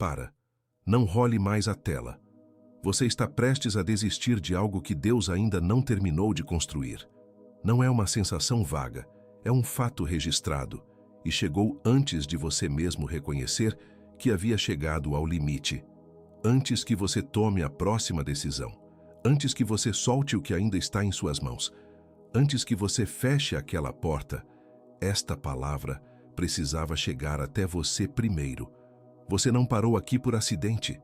Para. Não role mais a tela. Você está prestes a desistir de algo que Deus ainda não terminou de construir. Não é uma sensação vaga, é um fato registrado e chegou antes de você mesmo reconhecer que havia chegado ao limite. Antes que você tome a próxima decisão, antes que você solte o que ainda está em suas mãos, antes que você feche aquela porta, esta palavra precisava chegar até você primeiro. Você não parou aqui por acidente.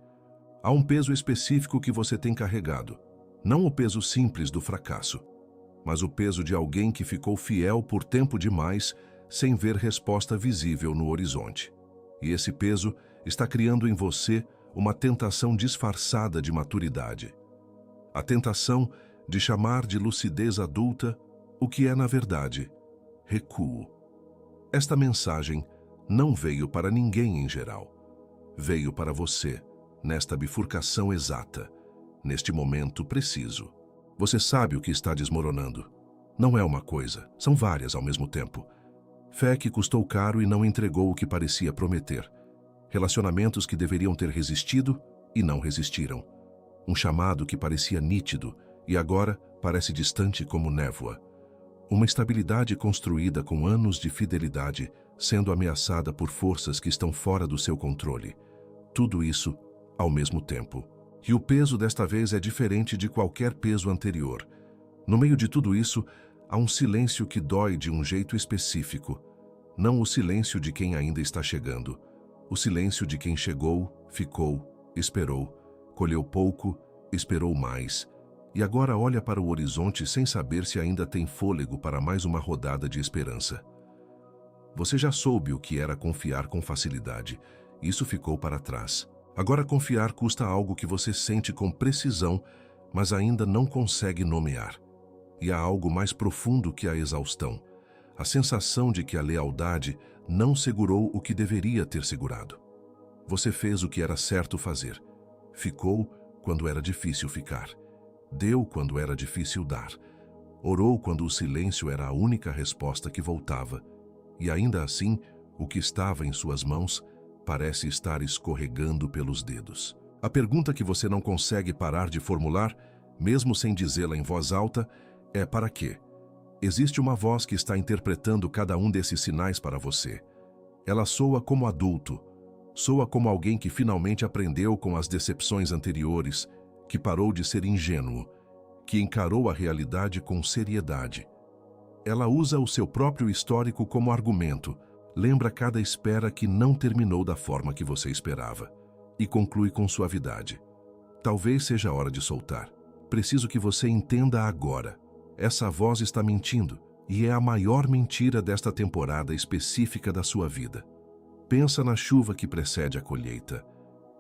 Há um peso específico que você tem carregado. Não o peso simples do fracasso, mas o peso de alguém que ficou fiel por tempo demais sem ver resposta visível no horizonte. E esse peso está criando em você uma tentação disfarçada de maturidade. A tentação de chamar de lucidez adulta o que é, na verdade, recuo. Esta mensagem não veio para ninguém em geral. Veio para você, nesta bifurcação exata, neste momento preciso. Você sabe o que está desmoronando. Não é uma coisa, são várias ao mesmo tempo. Fé que custou caro e não entregou o que parecia prometer. Relacionamentos que deveriam ter resistido e não resistiram. Um chamado que parecia nítido e agora parece distante como névoa. Uma estabilidade construída com anos de fidelidade sendo ameaçada por forças que estão fora do seu controle. Tudo isso ao mesmo tempo. E o peso desta vez é diferente de qualquer peso anterior. No meio de tudo isso, há um silêncio que dói de um jeito específico. Não o silêncio de quem ainda está chegando. O silêncio de quem chegou, ficou, esperou, colheu pouco, esperou mais, e agora olha para o horizonte sem saber se ainda tem fôlego para mais uma rodada de esperança. Você já soube o que era confiar com facilidade. Isso ficou para trás. Agora confiar custa algo que você sente com precisão, mas ainda não consegue nomear. E há algo mais profundo que a exaustão. A sensação de que a lealdade não segurou o que deveria ter segurado. Você fez o que era certo fazer. Ficou quando era difícil ficar. Deu quando era difícil dar. Orou quando o silêncio era a única resposta que voltava. E ainda assim, o que estava em suas mãos parece estar escorregando pelos dedos. A pergunta que você não consegue parar de formular, mesmo sem dizê-la em voz alta, é para quê? Existe uma voz que está interpretando cada um desses sinais para você. Ela soa como adulto, soa como alguém que finalmente aprendeu com as decepções anteriores, que parou de ser ingênuo, que encarou a realidade com seriedade. Ela usa o seu próprio histórico como argumento, lembra cada espera que não terminou da forma que você esperava, e conclui com suavidade. Talvez seja a hora de soltar. Preciso que você entenda agora. Essa voz está mentindo, e é a maior mentira desta temporada específica da sua vida. Pensa na chuva que precede a colheita.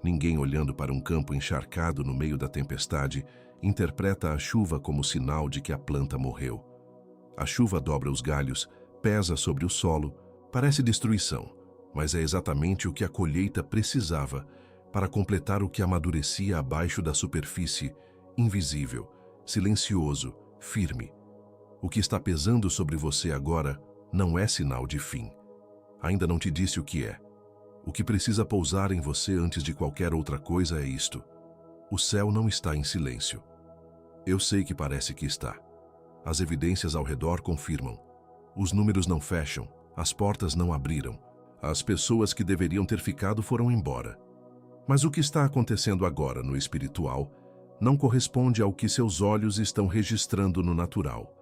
Ninguém olhando para um campo encharcado no meio da tempestade interpreta a chuva como sinal de que a planta morreu. A chuva dobra os galhos, pesa sobre o solo, parece destruição, mas é exatamente o que a colheita precisava para completar o que amadurecia abaixo da superfície, invisível, silencioso, firme. O que está pesando sobre você agora não é sinal de fim. Ainda não te disse o que é. O que precisa pousar em você antes de qualquer outra coisa é isto. O céu não está em silêncio. Eu sei que parece que está. As evidências ao redor confirmam. Os números não fecham, as portas não abriram. As pessoas que deveriam ter ficado foram embora. Mas o que está acontecendo agora no espiritual não corresponde ao que seus olhos estão registrando no natural.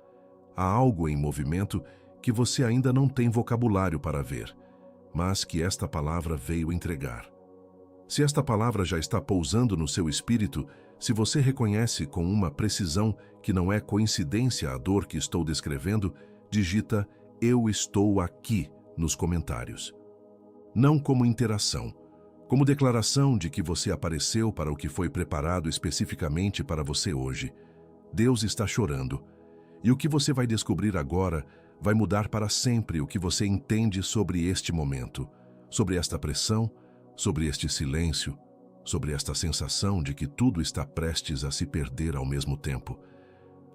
Há algo em movimento que você ainda não tem vocabulário para ver, mas que esta palavra veio entregar. Se esta palavra já está pousando no seu espírito, se você reconhece com uma precisão que não é coincidência a dor que estou descrevendo, digita "Eu estou aqui" nos comentários. Não como interação, como declaração de que você apareceu para o que foi preparado especificamente para você hoje. Deus está chorando. E o que você vai descobrir agora vai mudar para sempre o que você entende sobre este momento, sobre esta pressão, sobre este silêncio, sobre esta sensação de que tudo está prestes a se perder ao mesmo tempo.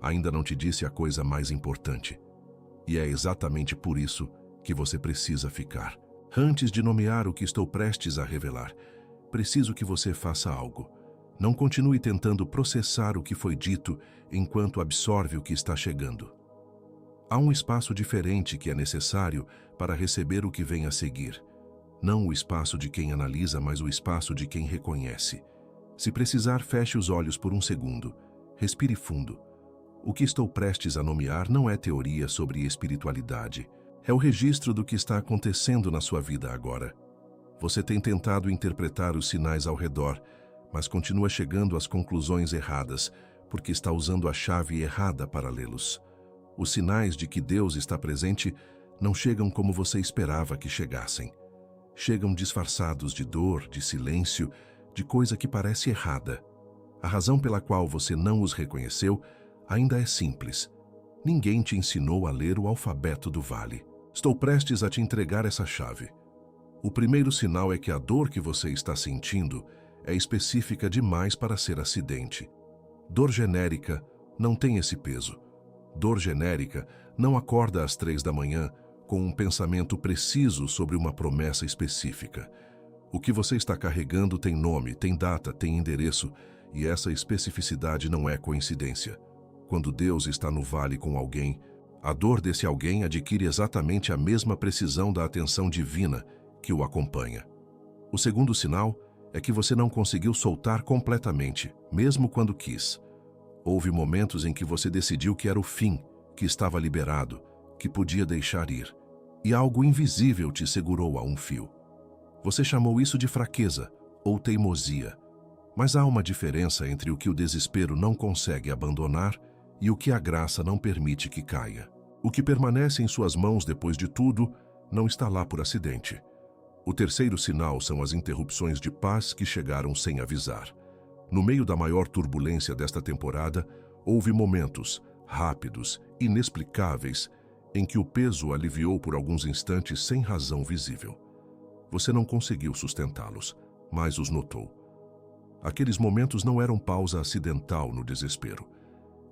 Ainda não te disse a coisa mais importante. E é exatamente por isso que você precisa ficar. Antes de nomear o que estou prestes a revelar, preciso que você faça algo. Não continue tentando processar o que foi dito enquanto absorve o que está chegando. Há um espaço diferente que é necessário para receber o que vem a seguir. Não o espaço de quem analisa, mas o espaço de quem reconhece. Se precisar, feche os olhos por um segundo. Respire fundo. O que estou prestes a nomear não é teoria sobre espiritualidade. É o registro do que está acontecendo na sua vida agora. Você tem tentado interpretar os sinais ao redor, mas continua chegando às conclusões erradas, porque está usando a chave errada para lê-los. Os sinais de que Deus está presente não chegam como você esperava que chegassem. Chegam disfarçados de dor, de silêncio, de coisa que parece errada. A razão pela qual você não os reconheceu ainda é simples. Ninguém te ensinou a ler o alfabeto do vale. Estou prestes a te entregar essa chave. O primeiro sinal é que a dor que você está sentindo é específica demais para ser acidente. Dor genérica não tem esse peso. Dor genérica não acorda às 3 da manhã com um pensamento preciso sobre uma promessa específica. O que você está carregando tem nome, tem data, tem endereço, e essa especificidade não é coincidência. Quando Deus está no vale com alguém, a dor desse alguém adquire exatamente a mesma precisão da atenção divina que o acompanha. O segundo sinal é que você não conseguiu soltar completamente, mesmo quando quis. Houve momentos em que você decidiu que era o fim, que estava liberado, que podia deixar ir, e algo invisível te segurou a um fio. Você chamou isso de fraqueza ou teimosia, mas há uma diferença entre o que o desespero não consegue abandonar e o que a graça não permite que caia. O que permanece em suas mãos depois de tudo não está lá por acidente. O terceiro sinal são as interrupções de paz que chegaram sem avisar. No meio da maior turbulência desta temporada, houve momentos rápidos, inexplicáveis, em que o peso aliviou por alguns instantes sem razão visível. Você não conseguiu sustentá-los, mas os notou. Aqueles momentos não eram pausa acidental no desespero.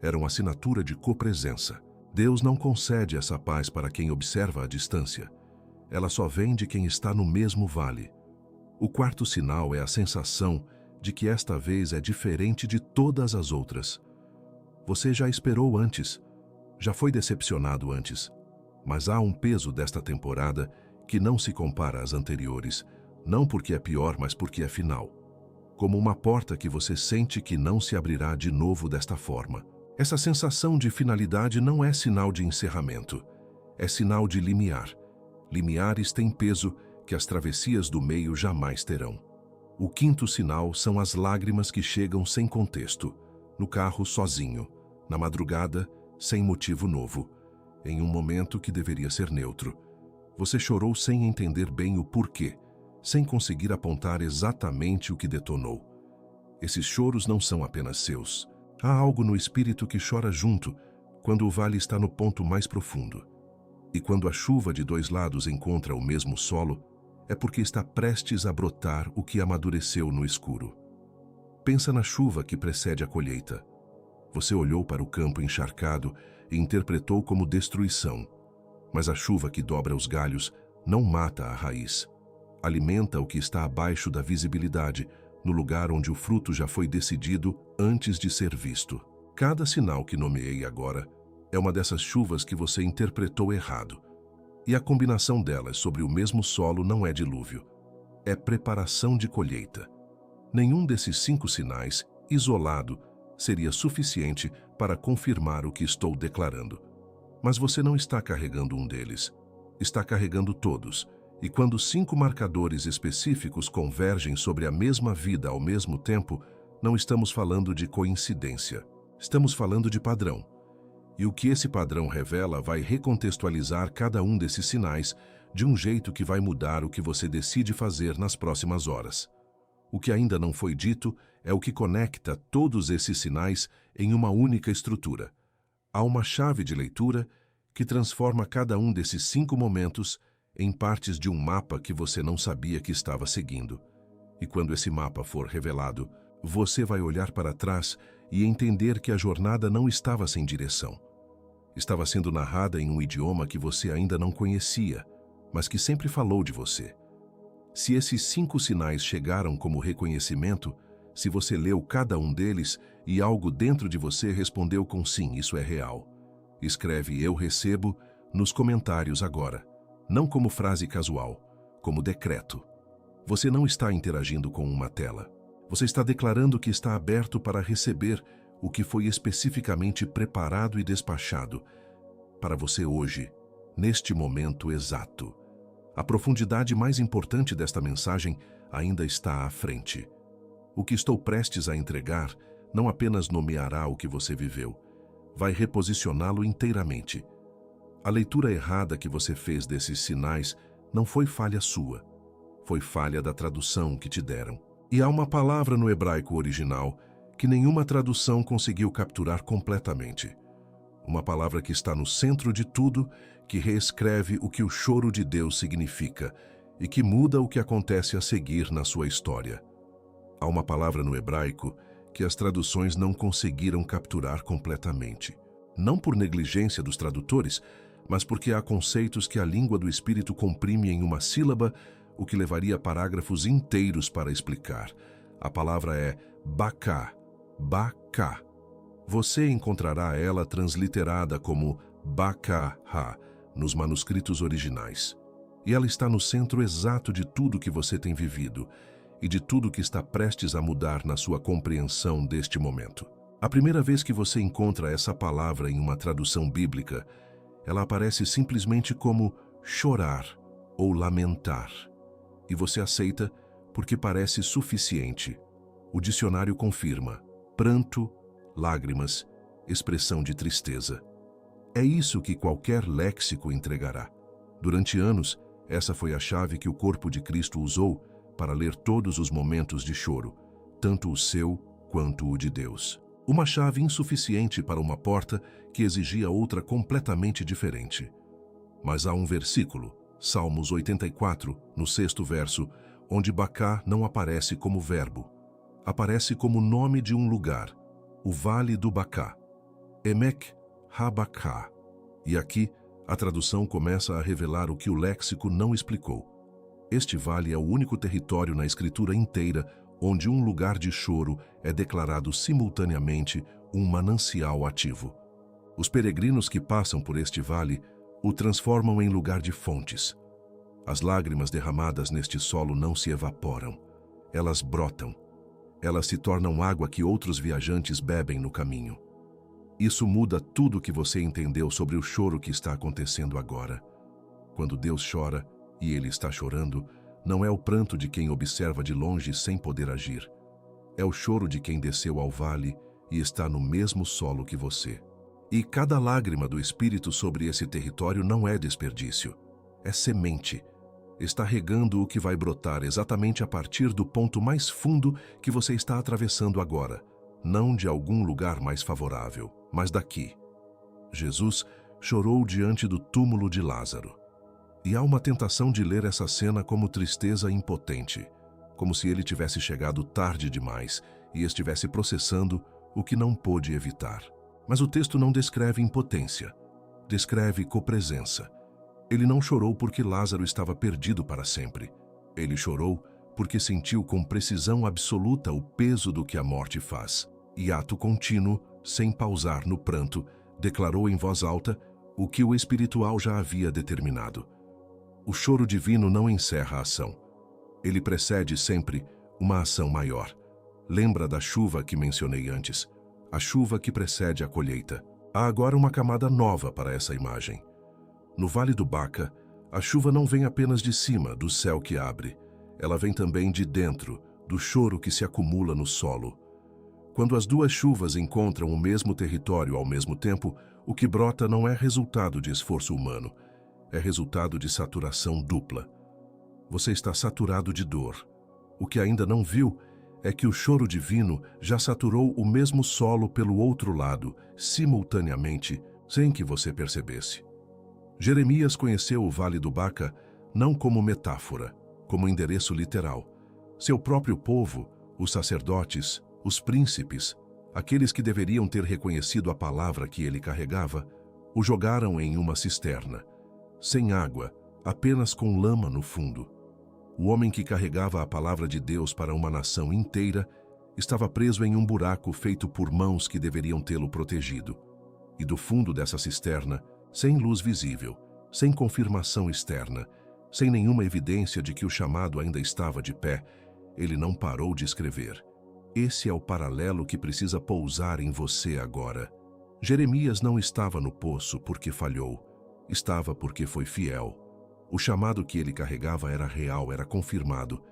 Eram assinatura de copresença. Deus não concede essa paz para quem observa à distância. Ela só vem de quem está no mesmo vale. O quarto sinal é a sensação de que esta vez é diferente de todas as outras. Você já esperou antes, já foi decepcionado antes, mas há um peso desta temporada que não se compara às anteriores, não porque é pior, mas porque é final. Como uma porta que você sente que não se abrirá de novo desta forma. Essa sensação de finalidade não é sinal de encerramento, é sinal de limiar. Limiares têm peso que as travessias do meio jamais terão. O quinto sinal são as lágrimas que chegam sem contexto, no carro sozinho, na madrugada, sem motivo novo, em um momento que deveria ser neutro. Você chorou sem entender bem o porquê, sem conseguir apontar exatamente o que detonou. Esses choros não são apenas seus. Há algo no espírito que chora junto quando o vale está no ponto mais profundo. E quando a chuva de dois lados encontra o mesmo solo, é porque está prestes a brotar o que amadureceu no escuro. Pensa na chuva que precede a colheita. Você olhou para o campo encharcado e interpretou como destruição. Mas a chuva que dobra os galhos não mata a raiz. Alimenta o que está abaixo da visibilidade, no lugar onde o fruto já foi decidido antes de ser visto. Cada sinal que nomeei agora é uma dessas chuvas que você interpretou errado. E a combinação delas sobre o mesmo solo não é dilúvio. É preparação de colheita. Nenhum desses 5 sinais, isolado, seria suficiente para confirmar o que estou declarando. Mas você não está carregando um deles. Está carregando todos. E quando 5 marcadores específicos convergem sobre a mesma vida ao mesmo tempo, não estamos falando de coincidência. Estamos falando de padrão. E o que esse padrão revela vai recontextualizar cada um desses sinais de um jeito que vai mudar o que você decide fazer nas próximas horas. O que ainda não foi dito é o que conecta todos esses sinais em uma única estrutura. Há uma chave de leitura que transforma cada um desses 5 momentos em partes de um mapa que você não sabia que estava seguindo. E quando esse mapa for revelado, você vai olhar para trás e entender que a jornada não estava sem direção. Estava sendo narrada em um idioma que você ainda não conhecia, mas que sempre falou de você. Se esses 5 sinais chegaram como reconhecimento, se você leu cada um deles e algo dentro de você respondeu com sim, isso é real. Escreve "eu recebo" nos comentários agora, não como frase casual, como decreto. Você não está interagindo com uma tela. Você está declarando que está aberto para receber o que foi especificamente preparado e despachado para você hoje, neste momento exato. A profundidade mais importante desta mensagem ainda está à frente. O que estou prestes a entregar não apenas nomeará o que você viveu, vai reposicioná-lo inteiramente. A leitura errada que você fez desses sinais não foi falha sua, foi falha da tradução que te deram. E há uma palavra no hebraico original que nenhuma tradução conseguiu capturar completamente. Uma palavra que está no centro de tudo, que reescreve o que o choro de Deus significa e que muda o que acontece a seguir na sua história. Há uma palavra no hebraico que as traduções não conseguiram capturar completamente. Não por negligência dos tradutores, mas porque há conceitos que a língua do Espírito comprime em uma sílaba, o que levaria parágrafos inteiros para explicar. A palavra é baká, baká. Você encontrará ela transliterada como baká-ha nos manuscritos originais. E ela está no centro exato de tudo que você tem vivido e de tudo que está prestes a mudar na sua compreensão deste momento. A primeira vez que você encontra essa palavra em uma tradução bíblica, ela aparece simplesmente como chorar ou lamentar. E você aceita porque parece suficiente. O dicionário confirma: pranto, lágrimas, expressão de tristeza. É isso que qualquer léxico entregará. Durante anos, essa foi a chave que o corpo de Cristo usou para ler todos os momentos de choro, tanto o seu quanto o de Deus. Uma chave insuficiente para uma porta que exigia outra completamente diferente. Mas há um versículo, Salmos 84, no 6º verso, onde baká não aparece como verbo. Aparece como nome de um lugar, o Vale do Baká, Emek ha-Baká. E aqui, a tradução começa a revelar o que o léxico não explicou. Este vale é o único território na Escritura inteira onde um lugar de choro é declarado simultaneamente um manancial ativo. Os peregrinos que passam por este vale o transformam em lugar de fontes. As lágrimas derramadas neste solo não se evaporam, elas brotam. Elas se tornam água que outros viajantes bebem no caminho. Isso muda tudo o que você entendeu sobre o choro que está acontecendo agora. Quando Deus chora, e Ele está chorando, não é o pranto de quem observa de longe sem poder agir. É o choro de quem desceu ao vale e está no mesmo solo que você. E cada lágrima do Espírito sobre esse território não é desperdício. É semente. Está regando o que vai brotar exatamente a partir do ponto mais fundo que você está atravessando agora. Não de algum lugar mais favorável, mas daqui. Jesus chorou diante do túmulo de Lázaro. E há uma tentação de ler essa cena como tristeza impotente, como se ele tivesse chegado tarde demais e estivesse processando o que não pôde evitar. Mas o texto não descreve impotência, descreve copresença. Ele não chorou porque Lázaro estava perdido para sempre. Ele chorou porque sentiu com precisão absoluta o peso do que a morte faz. E ato contínuo, sem pausar no pranto, declarou em voz alta o que o espiritual já havia determinado. O choro divino não encerra a ação. Ele precede sempre uma ação maior. Lembra da chuva que mencionei antes? A chuva que precede a colheita. Há agora uma camada nova para essa imagem. No Vale do Baká, a chuva não vem apenas de cima, do céu que abre. Ela vem também de dentro, do choro que se acumula no solo. Quando as duas chuvas encontram o mesmo território ao mesmo tempo, o que brota não é resultado de esforço humano, é resultado de saturação dupla. Você está saturado de dor. O que ainda não viu é que o choro divino já saturou o mesmo solo pelo outro lado, simultaneamente, sem que você percebesse. Jeremias conheceu o Vale do Baká não como metáfora, como endereço literal. Seu próprio povo, os sacerdotes, os príncipes, aqueles que deveriam ter reconhecido a palavra que ele carregava, o jogaram em uma cisterna, sem água, apenas com lama no fundo. O homem que carregava a palavra de Deus para uma nação inteira estava preso em um buraco feito por mãos que deveriam tê-lo protegido. E do fundo dessa cisterna, sem luz visível, sem confirmação externa, sem nenhuma evidência de que o chamado ainda estava de pé, ele não parou de escrever. Esse é o paralelo que precisa pousar em você agora. Jeremias não estava no poço porque falhou, estava porque foi fiel. O chamado que ele carregava era real, era confirmado,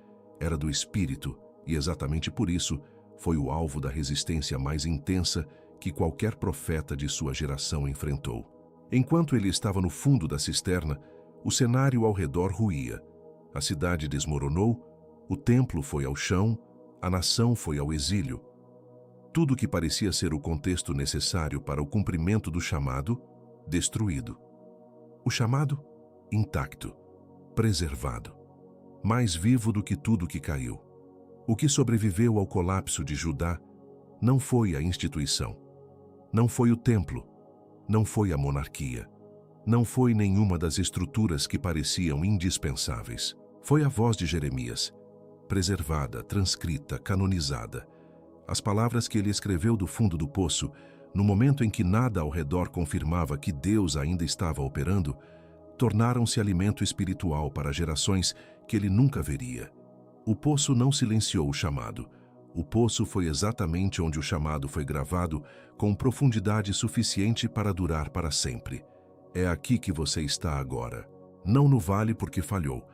era do Espírito, e exatamente por isso foi o alvo da resistência mais intensa que qualquer profeta de sua geração enfrentou. Enquanto ele estava no fundo da cisterna, o cenário ao redor ruía. A cidade desmoronou, o templo foi ao chão, a nação foi ao exílio. Tudo que parecia ser o contexto necessário para o cumprimento do chamado, destruído. O chamado, intacto, preservado, mais vivo do que tudo que caiu. O que sobreviveu ao colapso de Judá não foi a instituição, não foi o templo, não foi a monarquia, não foi nenhuma das estruturas que pareciam indispensáveis. Foi a voz de Jeremias, preservada, transcrita, canonizada. As palavras que ele escreveu do fundo do poço, no momento em que nada ao redor confirmava que Deus ainda estava operando, tornaram-se alimento espiritual para gerações que ele nunca veria. O poço não silenciou o chamado. O poço foi exatamente onde o chamado foi gravado, com profundidade suficiente para durar para sempre. É aqui que você está agora. Não no vale porque falhou,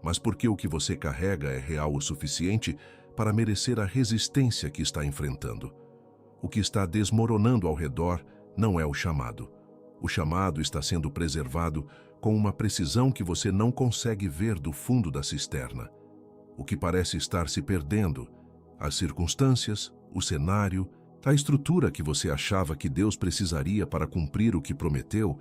mas porque o que você carrega é real o suficiente para merecer a resistência que está enfrentando. O que está desmoronando ao redor não é o chamado. O chamado está sendo preservado com uma precisão que você não consegue ver do fundo da cisterna. O que parece estar se perdendo, as circunstâncias, o cenário, a estrutura que você achava que Deus precisaria para cumprir o que prometeu,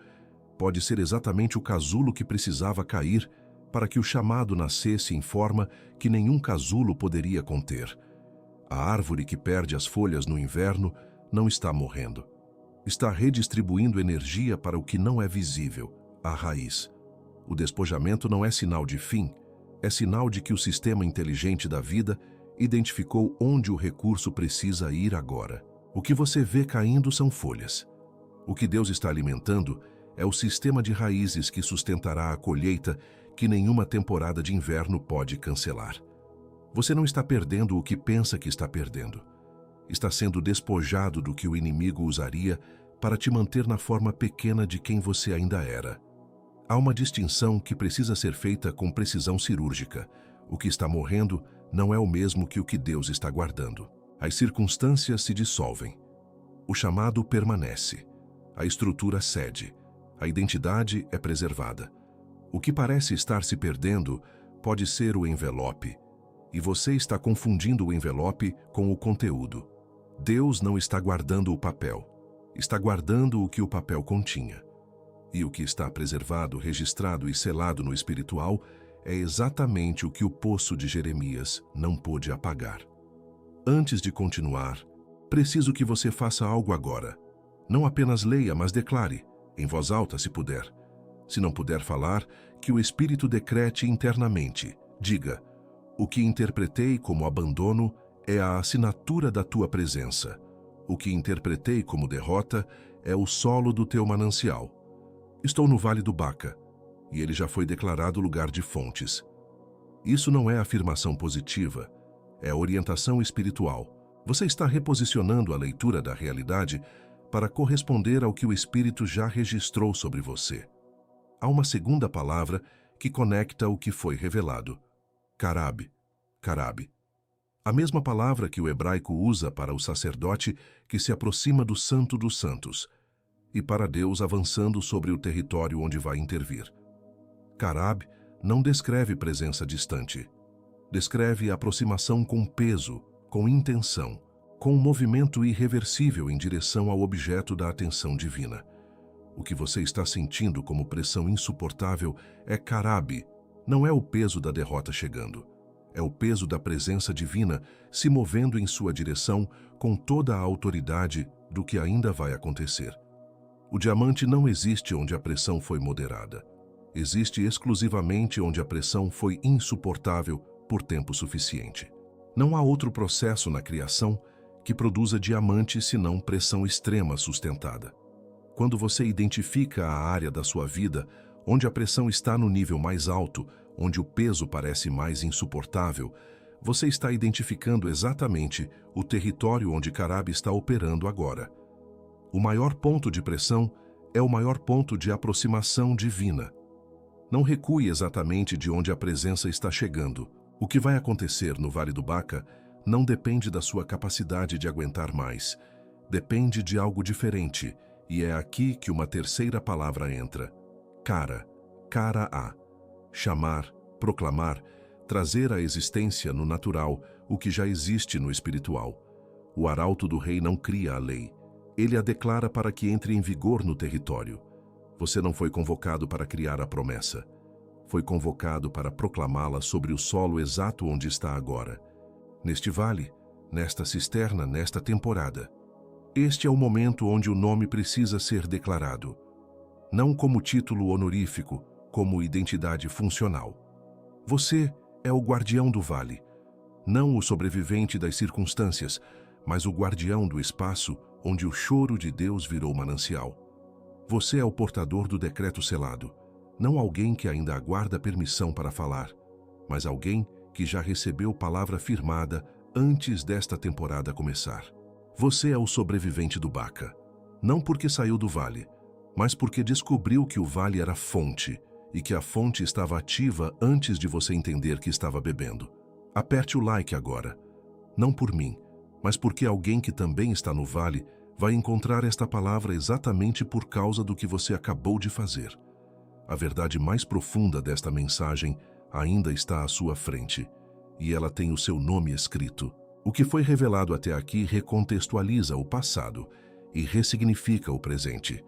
pode ser exatamente o casulo que precisava cair para que o chamado nascesse em forma que nenhum casulo poderia conter. A árvore que perde as folhas no inverno não está morrendo. Está redistribuindo energia para o que não é visível, a raiz. O despojamento não é sinal de fim, é sinal de que o sistema inteligente da vida identificou onde o recurso precisa ir agora. O que você vê caindo são folhas. O que Deus está alimentando é o sistema de raízes que sustentará a colheita que nenhuma temporada de inverno pode cancelar. Você não está perdendo o que pensa que está perdendo. Está sendo despojado do que o inimigo usaria para te manter na forma pequena de quem você ainda era. Há uma distinção que precisa ser feita com precisão cirúrgica. O que está morrendo não é o mesmo que o que Deus está guardando. As circunstâncias se dissolvem. O chamado permanece. A estrutura cede. A identidade é preservada. O que parece estar se perdendo pode ser o envelope, e você está confundindo o envelope com o conteúdo. Deus não está guardando o papel, está guardando o que o papel continha. E o que está preservado, registrado e selado no espiritual é exatamente o que o poço de Jeremias não pôde apagar. Antes de continuar, preciso que você faça algo agora. Não apenas leia, mas declare, em voz alta se puder. Se não puder falar, que o Espírito decrete internamente. Diga: o que interpretei como abandono é a assinatura da tua presença. O que interpretei como derrota é o solo do teu manancial. Estou no Vale do Baca, e ele já foi declarado lugar de fontes. Isso não é afirmação positiva, é orientação espiritual. Você está reposicionando a leitura da realidade para corresponder ao que o Espírito já registrou sobre você. Há uma segunda palavra que conecta o que foi revelado. Carab. Carab. A mesma palavra que o hebraico usa para o sacerdote que se aproxima do Santo dos Santos e para Deus avançando sobre o território onde vai intervir. Carab não descreve presença distante. Descreve aproximação com peso, com intenção, com um movimento irreversível em direção ao objeto da atenção divina. O que você está sentindo como pressão insuportável é Carab, não é o peso da derrota chegando. É o peso da presença divina se movendo em sua direção com toda a autoridade do que ainda vai acontecer. O diamante não existe onde a pressão foi moderada. existe exclusivamente onde a pressão foi insuportável por tempo suficiente. Não há outro processo na criação que produza diamante senão pressão extrema sustentada. Quando você identifica a área da sua vida onde a pressão está no nível mais alto, onde o peso parece mais insuportável, você está identificando exatamente o território onde Karab está operando agora. O maior ponto de pressão é o maior ponto de aproximação divina. Não recue exatamente de onde a presença está chegando. O que vai acontecer no Vale do Baca não depende da sua capacidade de aguentar mais. Depende de algo diferente, e é aqui que uma terceira palavra entra. Cara-a. Chamar, proclamar, trazer à existência no natural o que já existe no espiritual. O arauto do rei não cria a lei. Ele a declara para que entre em vigor no território. Você não foi convocado para criar a promessa. Foi convocado para proclamá-la sobre o solo exato onde está agora. Neste vale, nesta cisterna, nesta temporada. Este é o momento onde o nome precisa ser declarado. Não como título honorífico, como identidade funcional. Você é o guardião do vale. Não o sobrevivente das circunstâncias, mas o guardião do espaço onde o choro de Deus virou manancial. Você é o portador do decreto selado. Não alguém que ainda aguarda permissão para falar, mas alguém que já recebeu palavra firmada antes desta temporada começar. Você é o sobrevivente do Baca, não porque saiu do vale, mas porque descobriu que o vale era fonte e que a fonte estava ativa antes de você entender que estava bebendo. Aperte o like agora, não por mim, mas porque alguém que também está no vale vai encontrar esta palavra exatamente por causa do que você acabou de fazer. A verdade mais profunda desta mensagem ainda está à sua frente, e ela tem o seu nome escrito. O que foi revelado até aqui recontextualiza o passado e ressignifica o presente.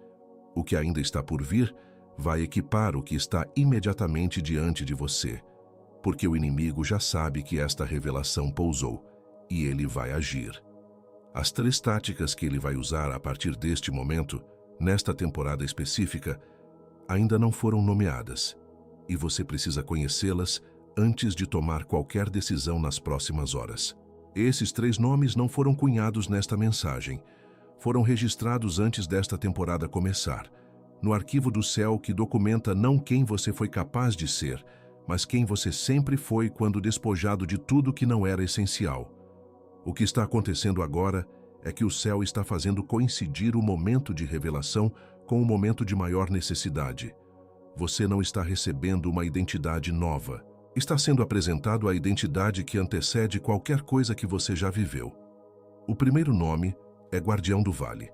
O que ainda está por vir vai equipar o que está imediatamente diante de você, porque o inimigo já sabe que esta revelação pousou, e ele vai agir. As 3 táticas que ele vai usar a partir deste momento, nesta temporada específica, ainda não foram nomeadas, e você precisa conhecê-las antes de tomar qualquer decisão nas próximas horas. Esses 3 nomes não foram cunhados nesta mensagem. Foram registrados antes desta temporada começar, no arquivo do céu que documenta não quem você foi capaz de ser, mas quem você sempre foi quando despojado de tudo que não era essencial. O que está acontecendo agora é que o céu está fazendo coincidir o momento de revelação com o momento de maior necessidade. Você não está recebendo uma identidade nova. Está sendo apresentado a identidade que antecede qualquer coisa que você já viveu. O primeiro nome é Guardião do Vale.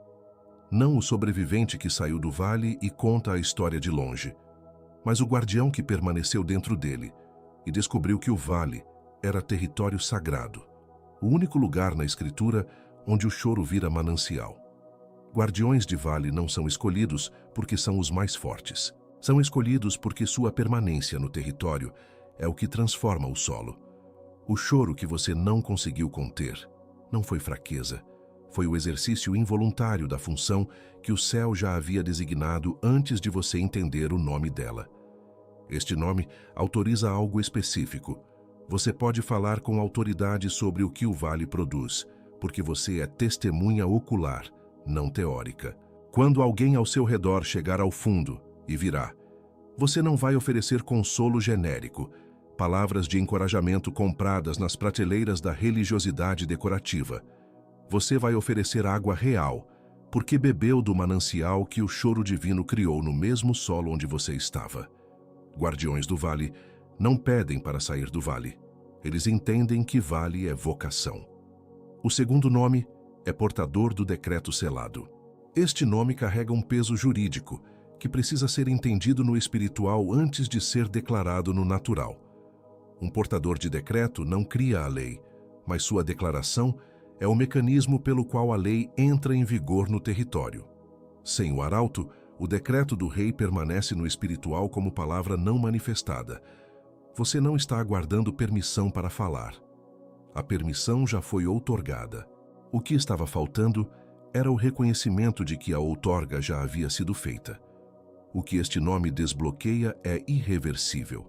Não o sobrevivente que saiu do vale e conta a história de longe, mas o guardião que permaneceu dentro dele e descobriu que o vale era território sagrado, o único lugar na Escritura onde o choro vira manancial. Guardiões de vale não são escolhidos porque são os mais fortes. São escolhidos porque sua permanência no território é o que transforma o solo. O choro que você não conseguiu conter não foi fraqueza, foi o exercício involuntário da função que o céu já havia designado antes de você entender o nome dela. Este nome autoriza algo específico. Você pode falar com autoridade sobre o que o vale produz, porque você é testemunha ocular, não teórica. Quando alguém ao seu redor chegar ao fundo e virá, você não vai oferecer consolo genérico, palavras de encorajamento compradas nas prateleiras da religiosidade decorativa. Você vai oferecer água real, porque bebeu do manancial que o choro divino criou no mesmo solo onde você estava. Guardiões do vale não pedem para sair do vale. Eles entendem que vale é vocação. O segundo nome é portador do decreto selado. Este nome carrega um peso jurídico que precisa ser entendido no espiritual antes de ser declarado no natural. Um portador de decreto não cria a lei, mas sua declaração é o mecanismo pelo qual a lei entra em vigor no território. Sem o arauto, o decreto do rei permanece no espiritual como palavra não manifestada. Você não está aguardando permissão para falar. A permissão já foi outorgada. O que estava faltando era o reconhecimento de que a outorga já havia sido feita. O que este nome desbloqueia é irreversível.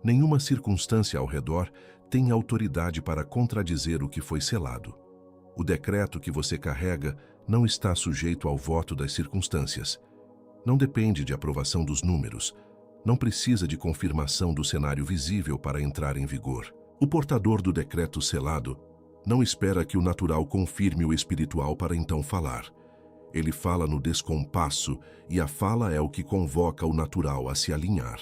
Nenhuma circunstância ao redor tem autoridade para contradizer o que foi selado. O decreto que você carrega não está sujeito ao voto das circunstâncias. Não depende de aprovação dos números. Não precisa de confirmação do cenário visível para entrar em vigor. O portador do decreto selado não espera que o natural confirme o espiritual para então falar. Ele fala no descompasso e a fala é o que convoca o natural a se alinhar.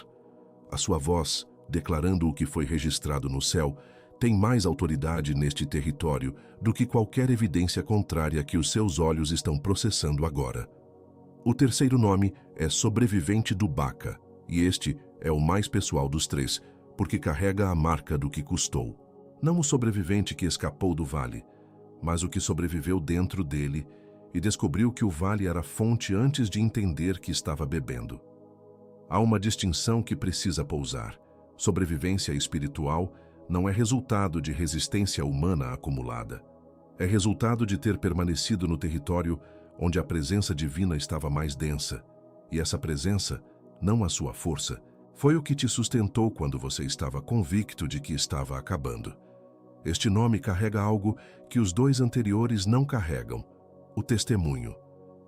A sua voz, declarando o que foi registrado no céu, tem mais autoridade neste território do que qualquer evidência contrária que os seus olhos estão processando agora. O terceiro nome é Sobrevivente do Baka, e este é o mais pessoal dos três, porque carrega a marca do que custou. Não o sobrevivente que escapou do vale, mas o que sobreviveu dentro dele e descobriu que o vale era fonte antes de entender que estava bebendo. Há uma distinção que precisa pousar. Sobrevivência espiritual não é resultado de resistência humana acumulada. É resultado de ter permanecido no território onde a presença divina estava mais densa. E essa presença, não a sua força, foi o que te sustentou quando você estava convicto de que estava acabando. Este nome carrega algo que os dois anteriores não carregam: o testemunho.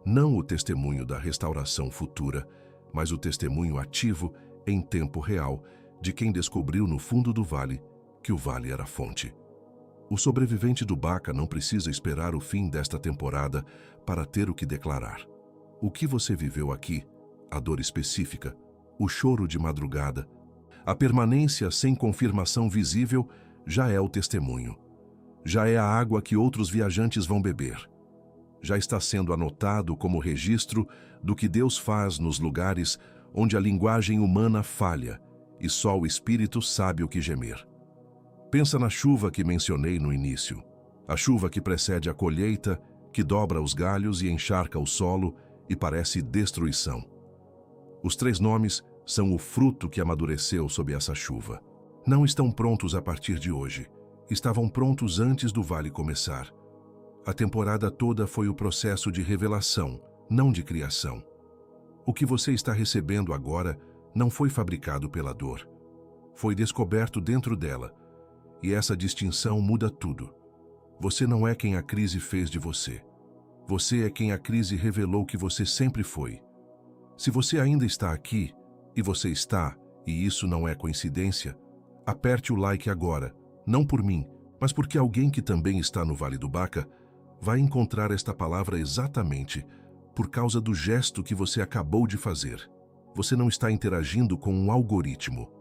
Não o testemunho da restauração futura, mas o testemunho ativo, em tempo real, de quem descobriu no fundo do vale que o vale era a fonte. O sobrevivente do Baka não precisa esperar o fim desta temporada para ter o que declarar. O que você viveu aqui, a dor específica, o choro de madrugada, a permanência sem confirmação visível, já é o testemunho. Já é a água que outros viajantes vão beber. Já está sendo anotado como registro do que Deus faz nos lugares onde a linguagem humana falha e só o Espírito sabe o que gemer. Pensa na chuva que mencionei no início. A chuva que precede a colheita, que dobra os galhos e encharca o solo e parece destruição. Os três nomes são o fruto que amadureceu sob essa chuva. Não estão prontos a partir de hoje. Estavam prontos antes do vale começar. A temporada toda foi o processo de revelação, não de criação. O que você está recebendo agora não foi fabricado pela dor. Foi descoberto dentro dela. E essa distinção muda tudo. Você não é quem a crise fez de você. Você é quem a crise revelou que você sempre foi. Se você ainda está aqui, e você está, e isso não é coincidência, aperte o like agora, não por mim, mas porque alguém que também está no Vale do Baka vai encontrar esta palavra exatamente por causa do gesto que você acabou de fazer. Você não está interagindo com um algoritmo.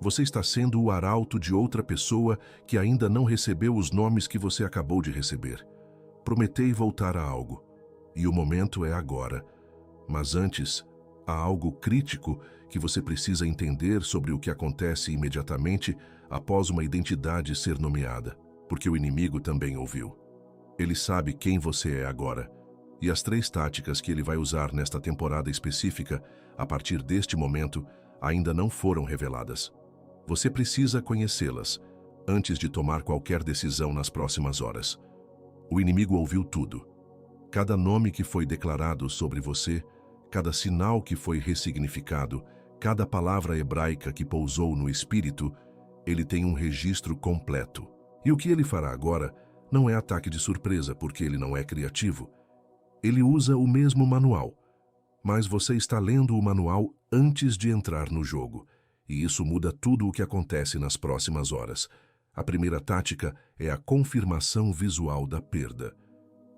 Você está sendo o arauto de outra pessoa que ainda não recebeu os nomes que você acabou de receber. Prometei voltar a algo, e o momento é agora. Mas antes, há algo crítico que você precisa entender sobre o que acontece imediatamente após uma identidade ser nomeada, porque o inimigo também ouviu. Ele sabe quem você é agora, e as três táticas que ele vai usar nesta temporada específica, a partir deste momento, ainda não foram reveladas. Você precisa conhecê-las antes de tomar qualquer decisão nas próximas horas. O inimigo ouviu tudo. Cada nome que foi declarado sobre você, cada sinal que foi ressignificado, cada palavra hebraica que pousou no espírito, ele tem um registro completo. E o que ele fará agora não é ataque de surpresa, porque ele não é criativo. Ele usa o mesmo manual, mas você está lendo o manual antes de entrar no jogo. E isso muda tudo o que acontece nas próximas horas. A primeira tática é a confirmação visual da perda.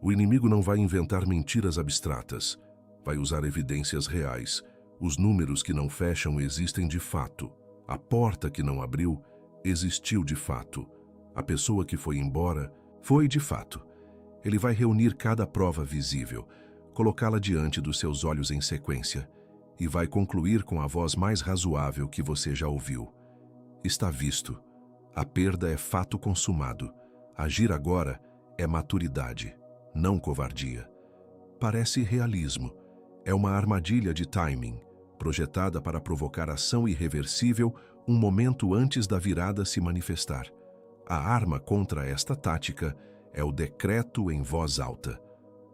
O inimigo não vai inventar mentiras abstratas. Vai usar evidências reais. Os números que não fecham existem de fato. A porta que não abriu existiu de fato. A pessoa que foi embora foi de fato. Ele vai reunir cada prova visível, colocá-la diante dos seus olhos em sequência, e vai concluir com a voz mais razoável que você já ouviu. Está visto. A perda é fato consumado. Agir agora é maturidade, não covardia. Parece realismo. É uma armadilha de timing, projetada para provocar ação irreversível um momento antes da virada se manifestar. A arma contra esta tática é o decreto em voz alta.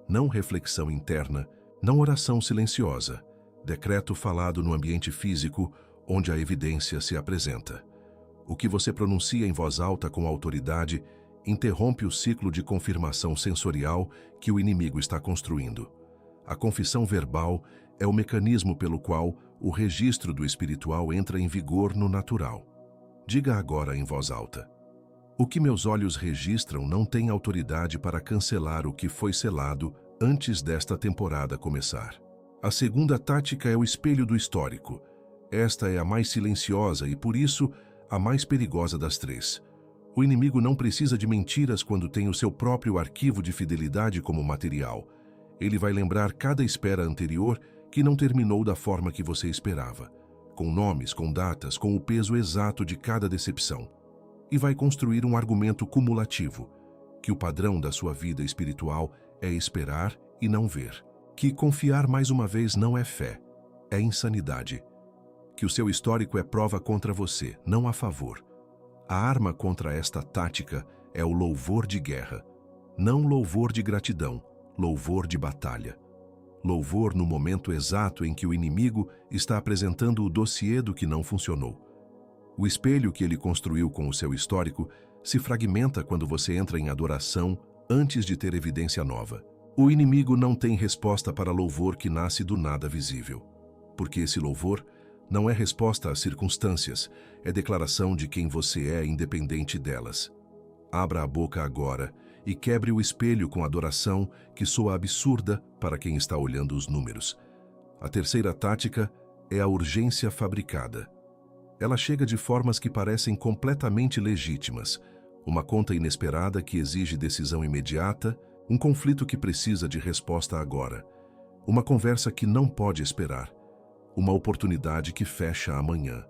Não reflexão interna, não oração silenciosa. decreto falado no ambiente físico, onde a evidência se apresenta. O que você pronuncia em voz alta com autoridade interrompe o ciclo de confirmação sensorial que o inimigo está construindo. A confissão verbal é o mecanismo pelo qual o registro do espiritual entra em vigor no natural. Diga agora em voz alta: o que meus olhos registram não tem autoridade para cancelar o que foi selado antes desta temporada começar. A segunda tática é o espelho do histórico. Esta é a mais silenciosa e, por isso, a mais perigosa das três. O inimigo não precisa de mentiras quando tem o seu próprio arquivo de fidelidade como material. Ele vai lembrar cada espera anterior que não terminou da forma que você esperava, com nomes, com datas, com o peso exato de cada decepção. E vai construir um argumento cumulativo, que o padrão da sua vida espiritual é esperar e não ver, que confiar mais uma vez não é fé, é insanidade, que o seu histórico é prova contra você, não a favor. A arma contra esta tática é o louvor de guerra, não louvor de gratidão, louvor de batalha. Louvor no momento exato em que o inimigo está apresentando o dossiê do que não funcionou. O espelho que ele construiu com o seu histórico se fragmenta quando você entra em adoração antes de ter evidência nova. O inimigo não tem resposta para louvor que nasce do nada visível, porque esse louvor não é resposta às circunstâncias, é declaração de quem você é independente delas. Abra a boca agora e quebre o espelho com adoração que soa absurda para quem está olhando os números. A terceira tática é a urgência fabricada. Ela chega de formas que parecem completamente legítimas. Uma conta inesperada que exige decisão imediata, um conflito que precisa de resposta agora, uma conversa que não pode esperar, uma oportunidade que fecha amanhã.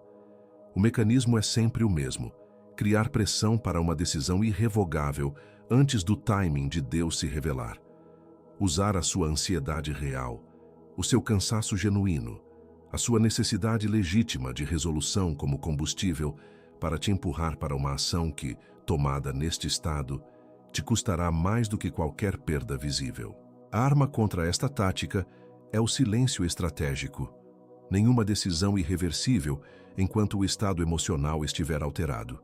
O mecanismo é sempre o mesmo: criar pressão para uma decisão irrevogável antes do timing de Deus se revelar. Usar a sua ansiedade real, o seu cansaço genuíno, a sua necessidade legítima de resolução como combustível para te empurrar para uma ação que, tomada neste estado, te custará mais do que qualquer perda visível. A arma contra esta tática é o silêncio estratégico. Nenhuma decisão irreversível enquanto o estado emocional estiver alterado.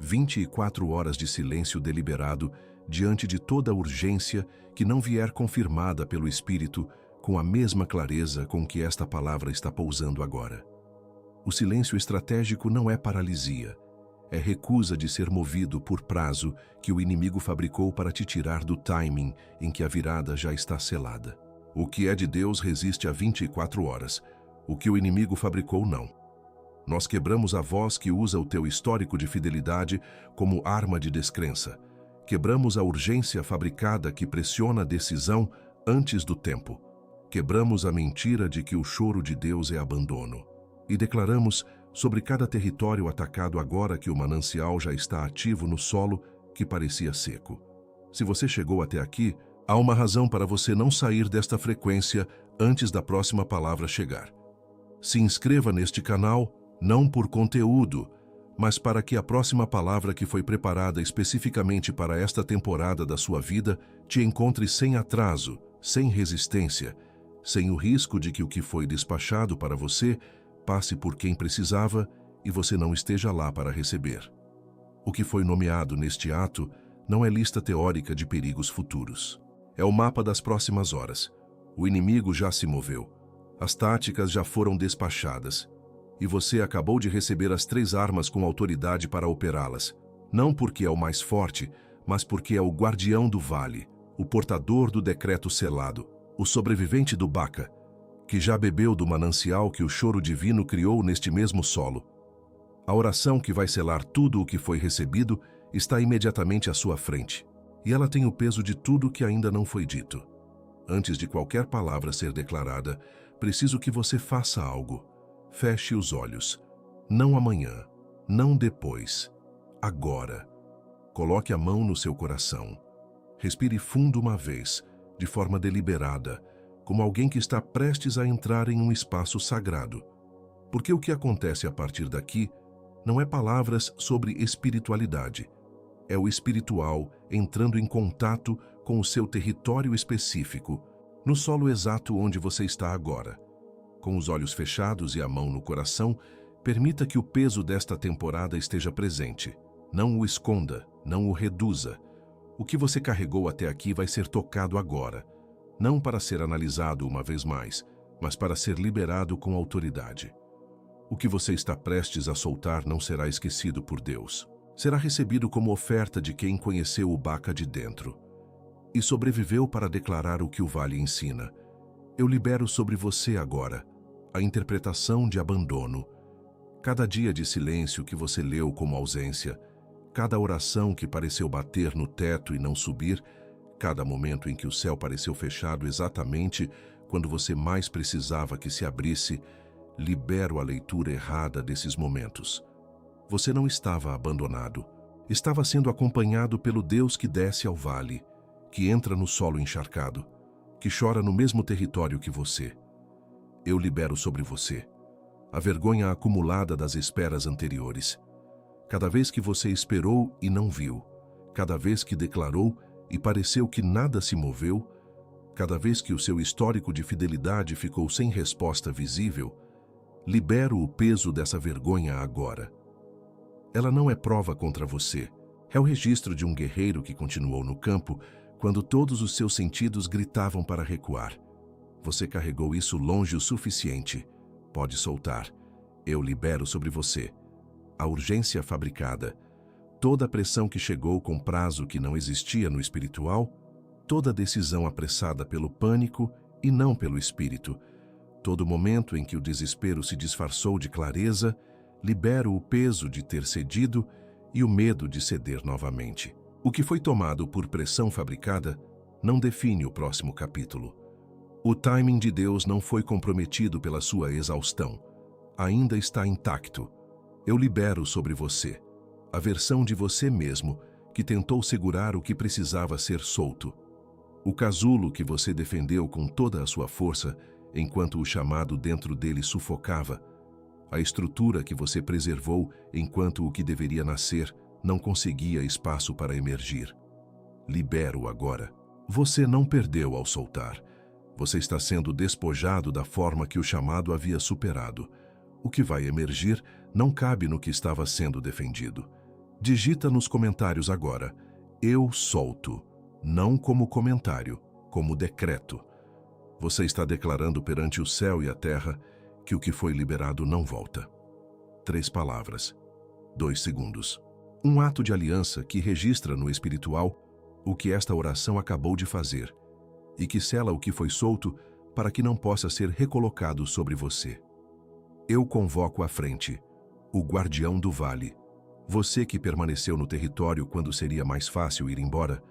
24 horas de silêncio deliberado diante de toda urgência que não vier confirmada pelo Espírito com a mesma clareza com que esta palavra está pousando agora. O silêncio estratégico não é paralisia, é recusa de ser movido por prazo que o inimigo fabricou para te tirar do timing em que a virada já está selada. O que é de Deus resiste a 24 horas, o que o inimigo fabricou não. Nós quebramos a voz que usa o teu histórico de fidelidade como arma de descrença. Quebramos a urgência fabricada que pressiona a decisão antes do tempo. Quebramos a mentira de que o choro de Deus é abandono. E declaramos sobre cada território atacado agora que o manancial já está ativo no solo que parecia seco. Se você chegou até aqui, há uma razão para você não sair desta frequência antes da próxima palavra chegar. Se inscreva neste canal, não por conteúdo, mas para que a próxima palavra que foi preparada especificamente para esta temporada da sua vida te encontre sem atraso, sem resistência, sem o risco de que o que foi despachado para você passe por quem precisava e você não esteja lá para receber. O que foi nomeado neste ato não é lista teórica de perigos futuros. É o mapa das próximas horas. O inimigo já se moveu. As táticas já foram despachadas. E você acabou de receber as 3 armas com autoridade para operá-las. Não porque é o mais forte, mas porque é o guardião do vale, o portador do decreto selado, o sobrevivente do Baca, que já bebeu do manancial que o choro divino criou neste mesmo solo. A oração que vai selar tudo o que foi recebido está imediatamente à sua frente, e ela tem o peso de tudo que ainda não foi dito. Antes de qualquer palavra ser declarada, preciso que você faça algo. Feche os olhos. Não amanhã, não depois. Agora. Coloque a mão no seu coração. Respire fundo uma vez, de forma deliberada, como alguém que está prestes a entrar em um espaço sagrado. Porque o que acontece a partir daqui não é palavras sobre espiritualidade. É o espiritual entrando em contato com o seu território específico, no solo exato onde você está agora. Com os olhos fechados e a mão no coração, permita que o peso desta temporada esteja presente. Não o esconda, não o reduza. O que você carregou até aqui vai ser tocado agora, não para ser analisado uma vez mais, mas para ser liberado com autoridade. O que você está prestes a soltar não será esquecido por Deus. Será recebido como oferta de quem conheceu o Baca de dentro e sobreviveu para declarar o que o vale ensina. Eu libero sobre você agora a interpretação de abandono. Cada dia de silêncio que você leu como ausência, cada oração que pareceu bater no teto e não subir, cada momento em que o céu pareceu fechado exatamente quando você mais precisava que se abrisse, libero a leitura errada desses momentos. Você não estava abandonado. Estava sendo acompanhado pelo Deus que desce ao vale, que entra no solo encharcado, que chora no mesmo território que você. Eu libero sobre você a vergonha acumulada das esperas anteriores. Cada vez que você esperou e não viu, cada vez que declarou e pareceu que nada se moveu, cada vez que o seu histórico de fidelidade ficou sem resposta visível, libero o peso dessa vergonha agora. Ela não é prova contra você. É o registro de um guerreiro que continuou no campo quando todos os seus sentidos gritavam para recuar. Você carregou isso longe o suficiente. Pode soltar. Eu libero sobre você a urgência fabricada, toda a pressão que chegou com prazo que não existia no espiritual, toda decisão apressada pelo pânico e não pelo espírito, todo momento em que o desespero se disfarçou de clareza, libero o peso de ter cedido e o medo de ceder novamente. O que foi tomado por pressão fabricada não define o próximo capítulo. O timing de Deus não foi comprometido pela sua exaustão. Ainda está intacto. Eu libero sobre você a versão de você mesmo que tentou segurar o que precisava ser solto. O casulo que você defendeu com toda a sua força enquanto o chamado dentro dele sufocava. A estrutura que você preservou enquanto o que deveria nascer não conseguia espaço para emergir. Libero agora. Você não perdeu ao soltar. Você está sendo despojado da forma que o chamado havia superado. O que vai emergir não cabe no que estava sendo defendido. Digita nos comentários agora: eu solto, não como comentário, como decreto. Você está declarando perante o céu e a terra que o que foi liberado não volta. 3 palavras, 2 segundos. Um ato de aliança que registra no espiritual o que esta oração acabou de fazer e que sela o que foi solto para que não possa ser recolocado sobre você. Eu convoco à frente o guardião do vale, você que permaneceu no território quando seria mais fácil ir embora,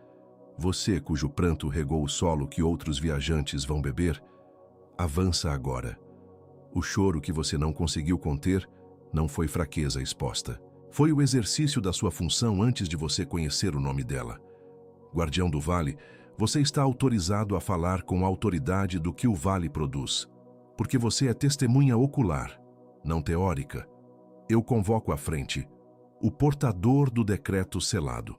você cujo pranto regou o solo que outros viajantes vão beber, avança agora. O choro que você não conseguiu conter não foi fraqueza exposta. Foi o exercício da sua função antes de você conhecer o nome dela. Guardião do vale, você está autorizado a falar com autoridade do que o vale produz, porque você é testemunha ocular, não teórica. Eu convoco à frente o portador do decreto selado.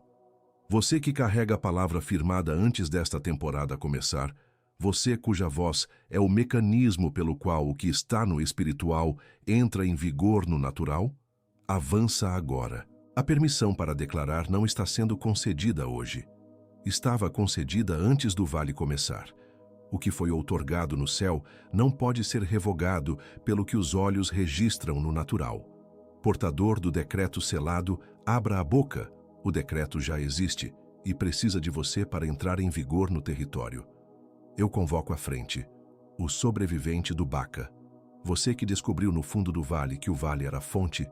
Você que carrega a palavra firmada antes desta temporada começar, você cuja voz é o mecanismo pelo qual o que está no espiritual entra em vigor no natural, avança agora. A permissão para declarar não está sendo concedida hoje. Estava concedida antes do vale começar. O que foi outorgado no céu não pode ser revogado pelo que os olhos registram no natural. Portador do decreto selado, abra a boca. O decreto já existe e precisa de você para entrar em vigor no território. Eu convoco à frente o sobrevivente do Baca. Você que descobriu no fundo do vale que o vale era a fonte.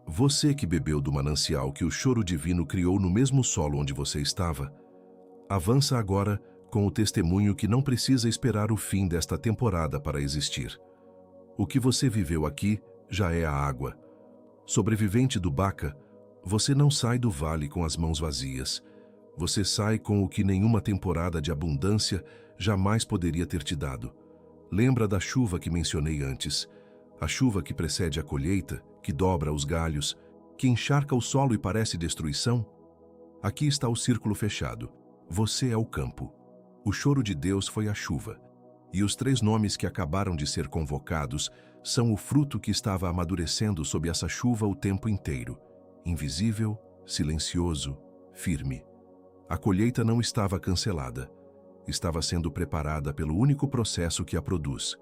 Você que bebeu do manancial que o choro divino criou no mesmo solo onde você estava. Avança agora com o testemunho que não precisa esperar o fim desta temporada para existir. O que você viveu aqui já é a água. Sobrevivente do Baca, você não sai do vale com as mãos vazias. Você sai com o que nenhuma temporada de abundância jamais poderia ter te dado. Lembra da chuva que mencionei antes. A chuva que precede a colheita, que dobra os galhos, que encharca o solo e parece destruição? Aqui está o círculo fechado. Você é o campo. O choro de Deus foi a chuva. E os 3 nomes que acabaram de ser convocados são o fruto que estava amadurecendo sob essa chuva o tempo inteiro. Invisível, silencioso, firme. A colheita não estava cancelada. Estava sendo preparada pelo único processo que a produz.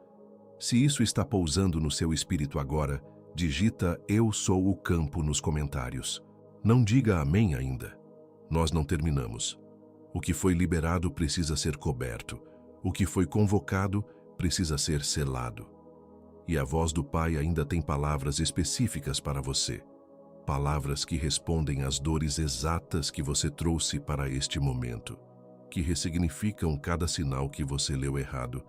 Se isso está pousando no seu espírito agora, digita "Eu sou o campo" nos comentários. Não diga amém ainda. Nós não terminamos. O que foi liberado precisa ser coberto. O que foi convocado precisa ser selado. E a voz do Pai ainda tem palavras específicas para você. Palavras que respondem às dores exatas que você trouxe para este momento. Que ressignificam cada sinal que você leu errado.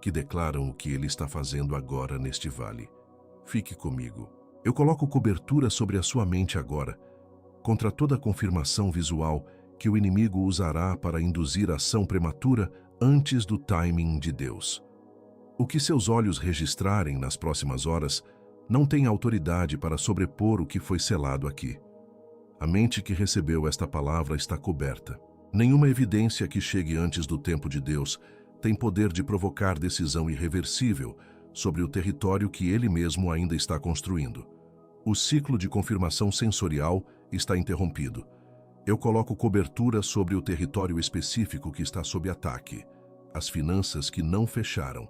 Que declaram o que Ele está fazendo agora neste vale. Fique comigo. Eu coloco cobertura sobre a sua mente agora, contra toda a confirmação visual que o inimigo usará para induzir ação prematura antes do timing de Deus. O que seus olhos registrarem nas próximas horas não tem autoridade para sobrepor o que foi selado aqui. A mente que recebeu esta palavra está coberta. Nenhuma evidência que chegue antes do tempo de Deus tem poder de provocar decisão irreversível sobre o território que Ele mesmo ainda está construindo. O ciclo de confirmação sensorial está interrompido. Eu coloco cobertura sobre o território específico que está sob ataque, as finanças que não fecharam,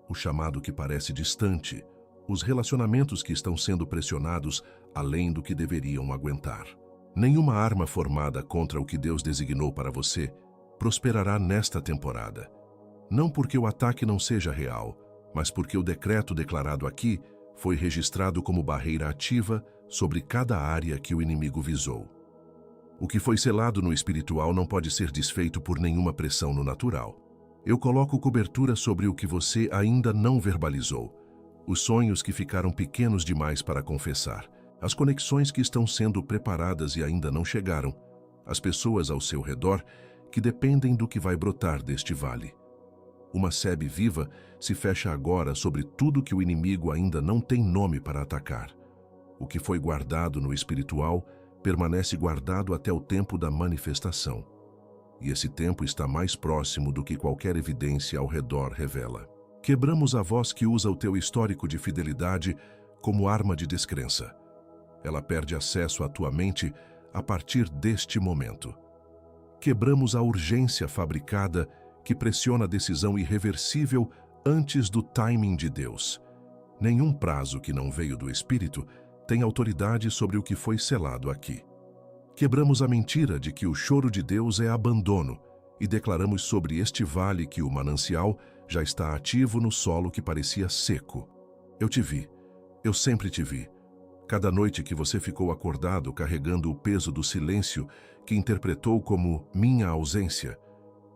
o chamado que parece distante, os relacionamentos que estão sendo pressionados além do que deveriam aguentar. Nenhuma arma formada contra o que Deus designou para você prosperará nesta temporada. Não porque o ataque não seja real, mas porque o decreto declarado aqui foi registrado como barreira ativa sobre cada área que o inimigo visou. O que foi selado no espiritual não pode ser desfeito por nenhuma pressão no natural. Eu coloco cobertura sobre o que você ainda não verbalizou, os sonhos que ficaram pequenos demais para confessar, as conexões que estão sendo preparadas e ainda não chegaram, as pessoas ao seu redor que dependem do que vai brotar deste vale. Uma sebe viva se fecha agora sobre tudo que o inimigo ainda não tem nome para atacar. O que foi guardado no espiritual permanece guardado até o tempo da manifestação. E esse tempo está mais próximo do que qualquer evidência ao redor revela. Quebramos a voz que usa o teu histórico de fidelidade como arma de descrença. Ela perde acesso à tua mente a partir deste momento. Quebramos a urgência fabricada que pressiona a decisão irreversível antes do timing de Deus. Nenhum prazo que não veio do Espírito tem autoridade sobre o que foi selado aqui. Quebramos a mentira de que o choro de Deus é abandono e declaramos sobre este vale que o manancial já está ativo no solo que parecia seco. Eu te vi. Eu sempre te vi. Cada noite que você ficou acordado carregando o peso do silêncio que interpretou como minha ausência,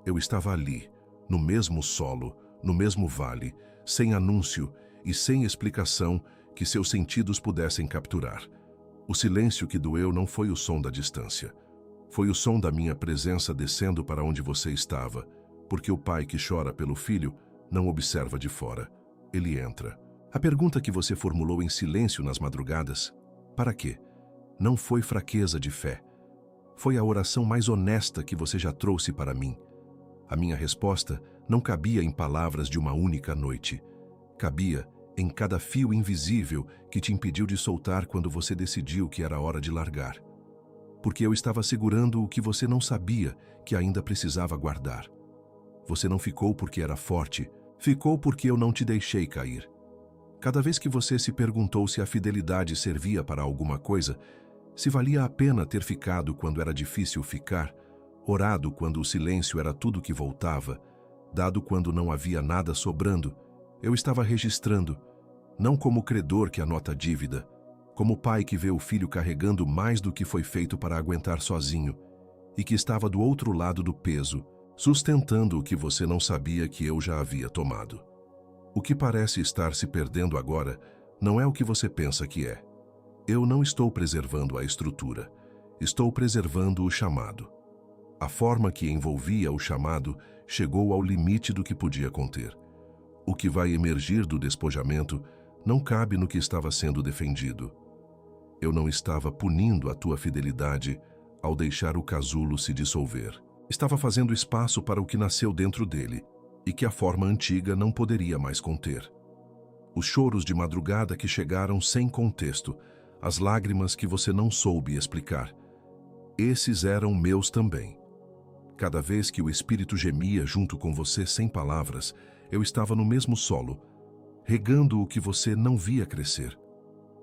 eu estava ali, no mesmo solo, no mesmo vale, sem anúncio e sem explicação que seus sentidos pudessem capturar. O silêncio que doeu não foi o som da distância. Foi o som da minha presença descendo para onde você estava, porque o pai que chora pelo filho não observa de fora. Ele entra. A pergunta que você formulou em silêncio nas madrugadas, para quê? Não foi fraqueza de fé. Foi a oração mais honesta que você já trouxe para mim. A minha resposta não cabia em palavras de uma única noite. Cabia em cada fio invisível que te impediu de soltar quando você decidiu que era hora de largar. Porque eu estava segurando o que você não sabia que ainda precisava guardar. Você não ficou porque era forte, ficou porque eu não te deixei cair. Cada vez que você se perguntou se a fidelidade servia para alguma coisa, se valia a pena ter ficado quando era difícil ficar, orado quando o silêncio era tudo que voltava, dado quando não havia nada sobrando, eu estava registrando, não como credor que anota dívida, como pai que vê o filho carregando mais do que foi feito para aguentar sozinho, e que estava do outro lado do peso, sustentando o que você não sabia que eu já havia tomado. O que parece estar se perdendo agora não é o que você pensa que é. Eu não estou preservando a estrutura, estou preservando o chamado. A forma que envolvia o chamado chegou ao limite do que podia conter. O que vai emergir do despojamento não cabe no que estava sendo defendido. Eu não estava punindo a tua fidelidade ao deixar o casulo se dissolver. Estava fazendo espaço para o que nasceu dentro dele e que a forma antiga não poderia mais conter. Os choros de madrugada que chegaram sem contexto, as lágrimas que você não soube explicar. Esses eram meus também. Cada vez que o Espírito gemia junto com você sem palavras, eu estava no mesmo solo, regando o que você não via crescer.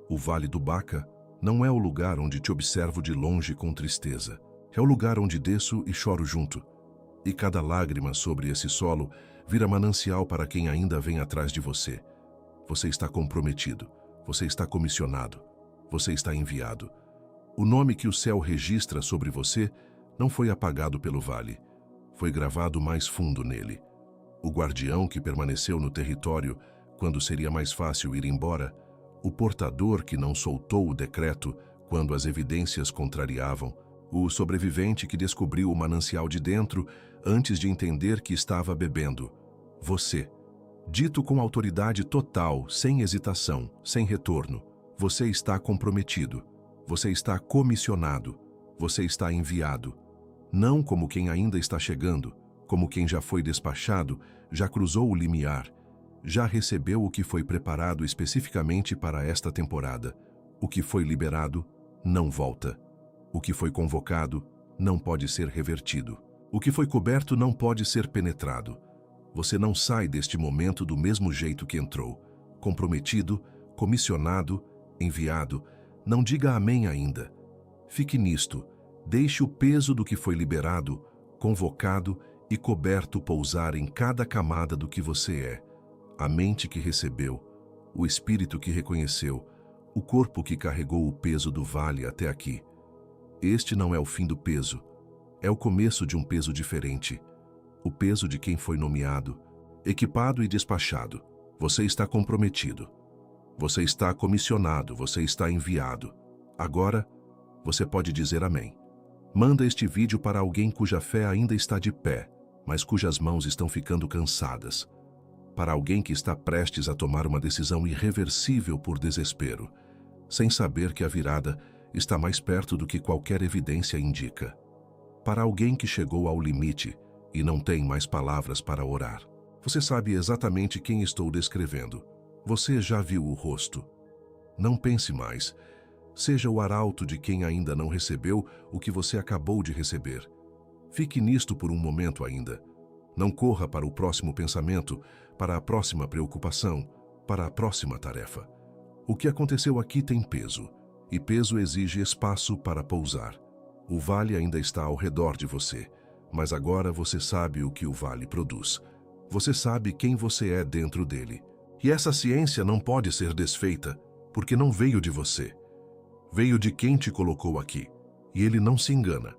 O Vale do Baca não é o lugar onde te observo de longe com tristeza. É o lugar onde desço e choro junto. E cada lágrima sobre esse solo vira manancial para quem ainda vem atrás de você. Você está comprometido, você está comissionado, você está enviado. O nome que o céu registra sobre você não foi apagado pelo vale, foi gravado mais fundo nele. O guardião que permaneceu no território quando seria mais fácil ir embora, o portador que não soltou o decreto quando as evidências contrariavam, o sobrevivente que descobriu o manancial de dentro antes de entender que estava bebendo. Você, dito com autoridade total, sem hesitação, sem retorno, você está comprometido, você está comissionado, você está enviado. Não como quem ainda está chegando, como quem já foi despachado, já cruzou o limiar, já recebeu o que foi preparado especificamente para esta temporada. O que foi liberado não volta. O que foi convocado não pode ser revertido. O que foi coberto não pode ser penetrado. Você não sai deste momento do mesmo jeito que entrou. Comprometido, comissionado, enviado. Não diga amém ainda. Fique nisto. Deixe o peso do que foi liberado, convocado e coberto pousar em cada camada do que você é. A mente que recebeu, o espírito que reconheceu, o corpo que carregou o peso do vale até aqui. Este não é o fim do peso, é o começo de um peso diferente. O peso de quem foi nomeado, equipado e despachado. Você está comprometido. Você está comissionado, você está enviado. Agora, você pode dizer amém. Manda este vídeo para alguém cuja fé ainda está de pé, mas cujas mãos estão ficando cansadas. Para alguém que está prestes a tomar uma decisão irreversível por desespero, sem saber que a virada está mais perto do que qualquer evidência indica. Para alguém que chegou ao limite e não tem mais palavras para orar. Você sabe exatamente quem estou descrevendo. Você já viu o rosto. Não pense mais. Seja o arauto de quem ainda não recebeu o que você acabou de receber. Fique nisto por um momento ainda. Não corra para o próximo pensamento, para a próxima preocupação, para a próxima tarefa. O que aconteceu aqui tem peso, e peso exige espaço para pousar. O vale ainda está ao redor de você, mas agora você sabe o que o vale produz. Você sabe quem você é dentro dele. E essa ciência não pode ser desfeita, porque não veio de você. Veio de quem te colocou aqui, e ele não se engana.